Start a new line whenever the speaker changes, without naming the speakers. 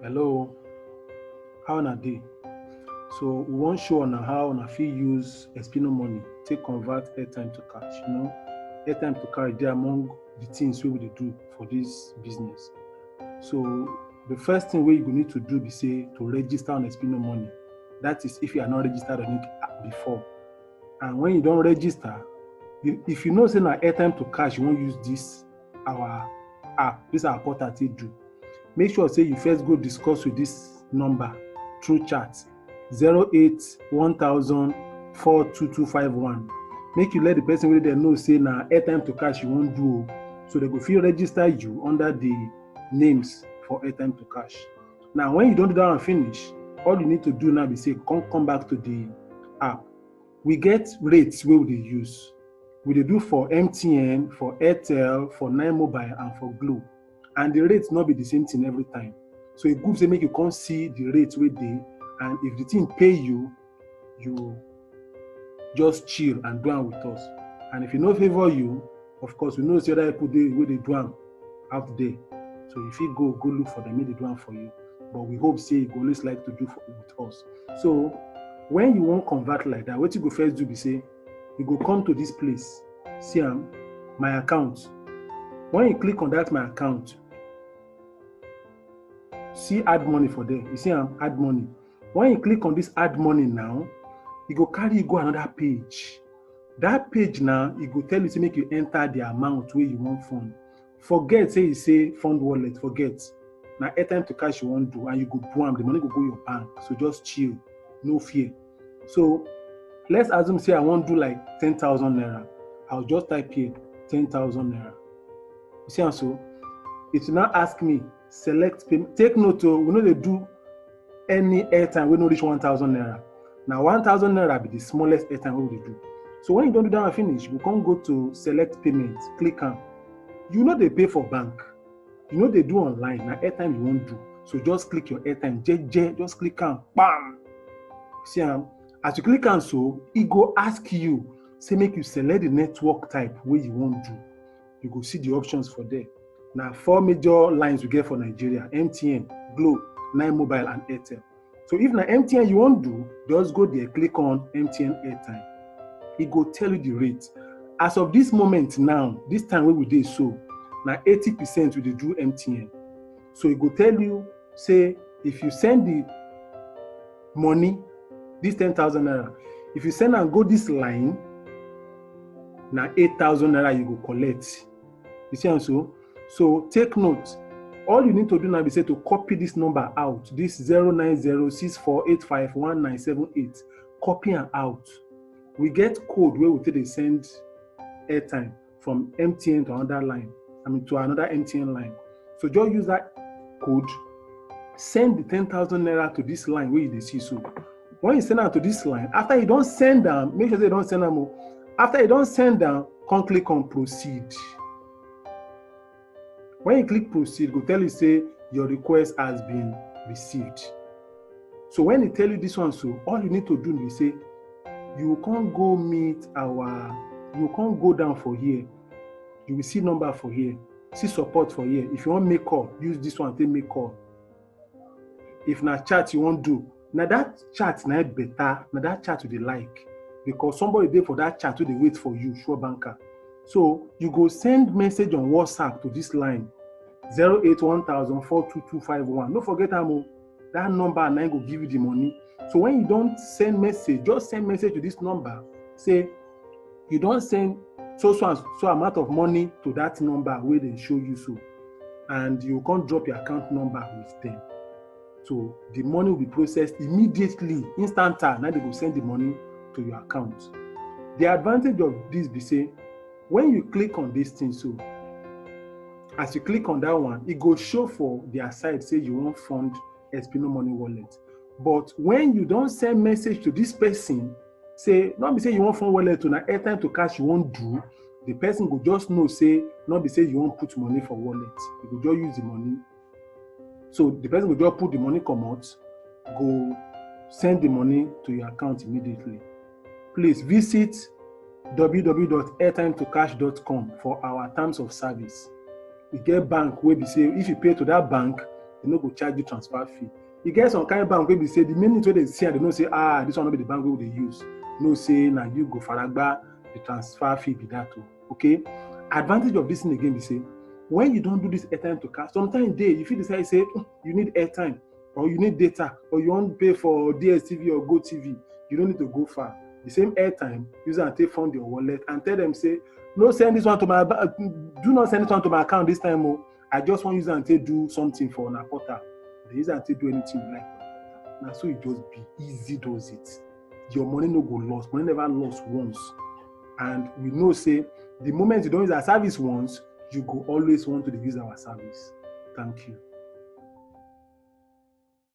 Hello, how na dey? So we wan show una how una fit use Espino money take convert airtime to cash. Airtime to cash dey among the things wey we dey do for this business. So the first thing wey you go need to do be say to register on Espino money. That is if you are not registered on it before. And when you don register, if you know say na airtime to cash you wan use this our app, this our portal take do, make sure say you first go discuss with this number through chat 081042251. Make you let the person wey dey know say na airtime to cash you wan do, so they go fit register you under the names for airtime to cash. Now when you don do that one finish, all you need to do now be say come back to the app. We get rates wey we dey use. We dey do for MTN, for Airtel, for 9mobile and for Glo. And the rates not be the same thing every time. So it good say make you come see the rates wey dey, and if the thing pay you, you just chill and do am with us. And if e no favor you, of course we know say other people dey wey dey do am out there. So you fit go look for them, make they do am for you. But we hope say you go always like to do with us. So when you wan convert like that, what you go first do be say you go come to this place, see my account. When you click on that my account, see add money for there. You see add money. When you click on this add money now, it go carry you go another page. That page now, it go tell you to make you enter the amount where you want fund. Forget say you say fund wallet, forget. Now airtime to cash you want do, and you go do am, the money go your bank. So just chill, no fear. So let's assume say I want do like 10,000 naira. I'll just type here 10,000 naira. You see, and so it will now ask me select payment. Take note, we know they do any airtime we no reach 1,000 naira. Now 1,000 naira be the smallest airtime we do. So when you don't do that and finish, we can go to select payment, click on. You know they pay for bank. You know they do online. Now airtime you won't do. So just click your airtime. Just click on. Bam. See, as you click on, so it go ask you, say make you select the network type where you want to do. You go see the options for there. Now 4 major lines we get for Nigeria: MTN, Glo, 9mobile and Airtel. So if na MTN you want to do, just go there, click on MTN airtime. It go tell you the rate. As of this moment now, this time where we did so, now 80% we dey do MTN. So it go tell you, say if you send the money, this 10,000 naira, if you send and go this line, now 8,000 naira you go collect. You see, and so take note. All you need to do now is say to copy this number out, this 09064851978. Copy and out. We get code where we take they send airtime from MTN to another line. To another MTN line. So just use that code. Send the 10,000 naira to this line where you see. So when you send out to this line, after you don't send them, make sure they don't send them. After you don't send them, come click on proceed. When you click proceed, it will tell you say your request has been received. So when they tell you this one, so all you need to do is say you can't go you can't go down for here. You will see number for here, see support for here. If you want make call, use this one to make call. If na chat you want do, now that chat now better, now that chat you like, because somebody there for that chat to they wait for you, sure banker. So you go send message on WhatsApp to this line 081042251. Don't forget that number, and I go give you the money. So when you don't send message, just send message to this number. Say you don't send so amount of money to that number where they show you so, and you can't drop your account number with them. So the money will be processed immediately, instant. Now they will send the money to your account. The advantage of this be say, when you click on this thing, so as you click on that one, it go show for their side, say you want fund Espino money wallet. But when you don't send message to this person, say, not be say you want fund wallet to na airtime to cash you won't do, the person go just know, say, not be say you won't put money for wallet. You go just use the money. So the person will just put the money come out, go send the money to your account immediately. Please visit www.airtimetocash.com for our terms of service. We get bank where we say if you pay to that bank, they no go charge you transfer fee. You get some kind of bank where they say the minute where they see and they don't say, this one will be the bank where they use. No say now you go faragba, the transfer fee be that too. Okay. Advantage of this thing again, we say when you don't do this airtime to cash, sometimes if you decide say you need airtime or you need data or you want to pay for DSTV or GoTV, you don't need to go far. The same airtime, use and take fund your wallet and tell them say, no send this one to my do not send this one to my account this time. Oh, I just want use and take do something for an portal. They use and take do anything you like. Now so it just be easy does it. Your money no go lost. Money never lost once. And we know say the moment you don't use our service once, you go always want to use our service. Thank you.